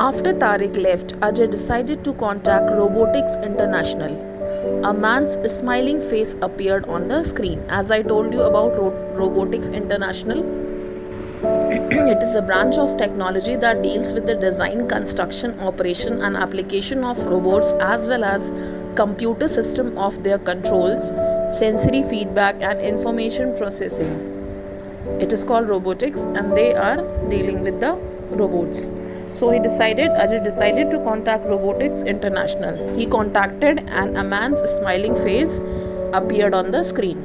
After Tariq left, Ajay decided to contact Robotics International. A man's smiling face appeared on the screen. As I told you about Robotics International, it is a branch of technology that deals with the design, construction, operation, and application of robots as well as computer system of their controls, sensory feedback, and information processing. It is called robotics, and they are dealing with the robots. So Ajay decided to contact Robotics International. He contacted, and a man's smiling face appeared on the screen.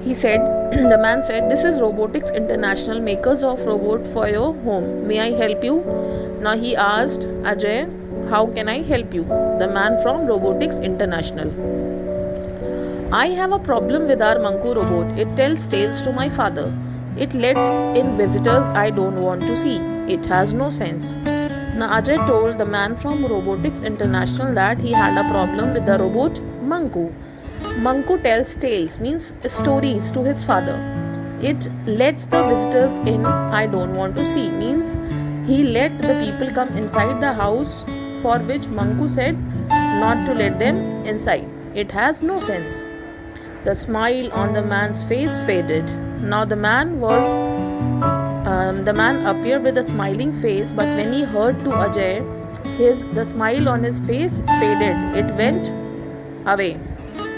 He said, the man said, "This is Robotics International, makers of robot for your home. May I help you?" Now he asked Ajay, "How can I help you?" The man from Robotics International. "I have a problem with our Manku robot. It tells tales to my father. It lets in visitors I don't want to see. It has no sense." Now Ajay told the man from Robotics International that he had a problem with the robot Manku. Manku tells tales, means stories, to his father. It lets the visitors in I don't want to see, means he let the people come inside the house for which Manku said not to let them inside. It has no sense. The smile on the man's face faded. Now the man appeared with a smiling face, but when he heard to Ajay, the smile on his face faded. It went away.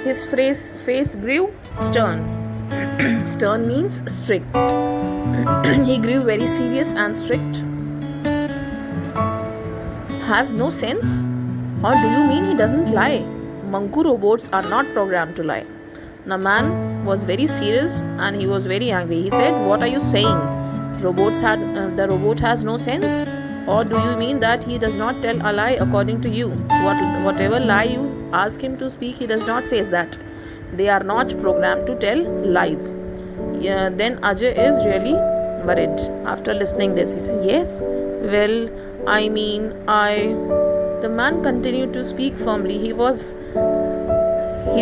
His face grew stern. Stern means strict. He grew very serious and strict. Has no sense? Or do you mean he doesn't lie? Manku robots are not programmed to lie. The man was very serious and he was very angry. He said, "What are you saying? The robot has no sense? Or do you mean that he does not tell a lie according to you? Whatever lie you ask him to speak, he does not say that. They are not programmed to tell lies." Then Ajay is really worried. After listening this, he said, "Yes, well, The man continued to speak firmly. He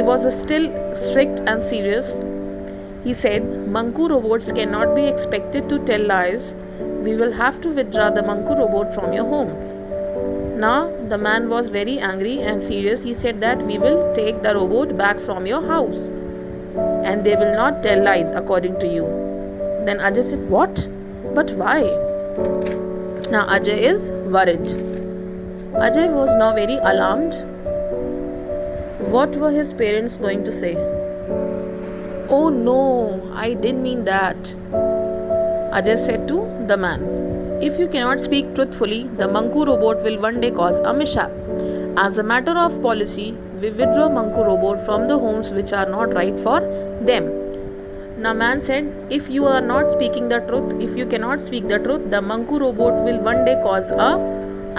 was still strict and serious. He said, "Manku robots cannot be expected to tell lies. We will have to withdraw the Manku robot from your home." Now the man was very angry and serious. He said that we will take the robot back from your house and they will not tell lies according to you. Then Ajay said, "What? But why?" Now Ajay is worried. Ajay was now very alarmed. What were his parents going to say? "Oh no, I didn't mean that." Ajay said to the man, "If you cannot speak truthfully, the Manku robot will one day cause a mishap. As a matter of policy, we withdraw Manku robot from the homes which are not right for them." Now man said, "If you are not speaking the truth, if you cannot speak the truth, the Manku robot will one day cause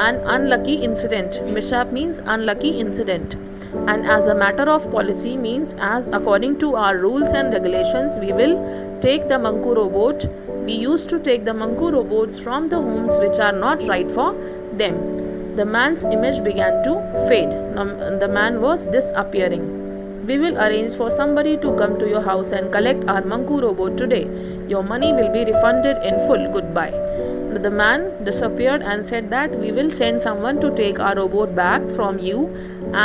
an unlucky incident." Mishap means unlucky incident. And as a matter of policy means as according to our rules and regulations, we will take the Manku robot. We used to take the Manku robots from the homes which are not right for them. The man's image began to fade. Now, the man was disappearing. "We will arrange for somebody to come to your house and collect our Manku robot today. Your money will be refunded in full. Goodbye." The man disappeared and said that we will send someone to take our robot back from you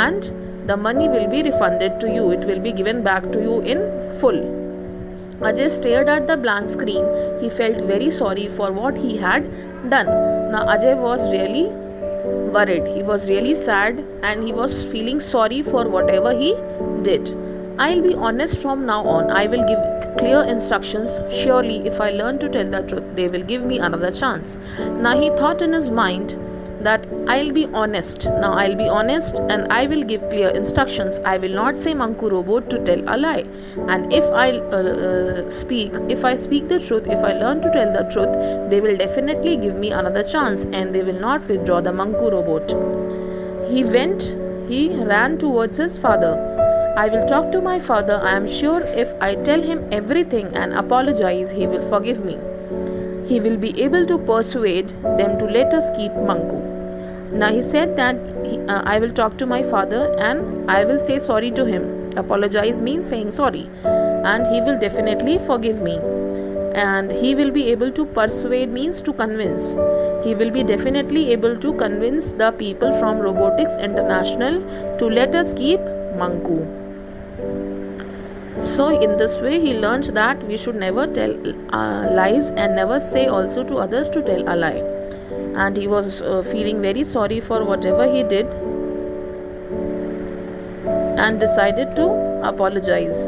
and the money will be refunded to you. It will be given back to you in full. Ajay stared at the blank screen. He felt very sorry for what he had done. Now Ajay was really worried. He was really sad and he was feeling sorry for whatever he did. "I'll be honest from now on. I will give clear instructions. Surely if I learn to tell the truth, they will give me another chance." Now he thought in his mind that I'll be honest. Now I'll be honest and I will give clear instructions. I will not say Manku robot to tell a lie. And if I speak the truth, if I learn to tell the truth, they will definitely give me another chance and they will not withdraw the Manku robot. He ran towards his father. "I will talk to my father. I am sure if I tell him everything and apologize, he will forgive me. He will be able to persuade them to let us keep Manku." Now he said that I will talk to my father and I will say sorry to him. Apologize means saying sorry, and he will definitely forgive me. And he will be able to persuade means to convince. he will be definitely able to convince the people from Robotics International to let us keep Manku. So in this way he learned that we should never tell lies, and never say also to others to tell a lie. And he was feeling very sorry for whatever he did and decided to apologize.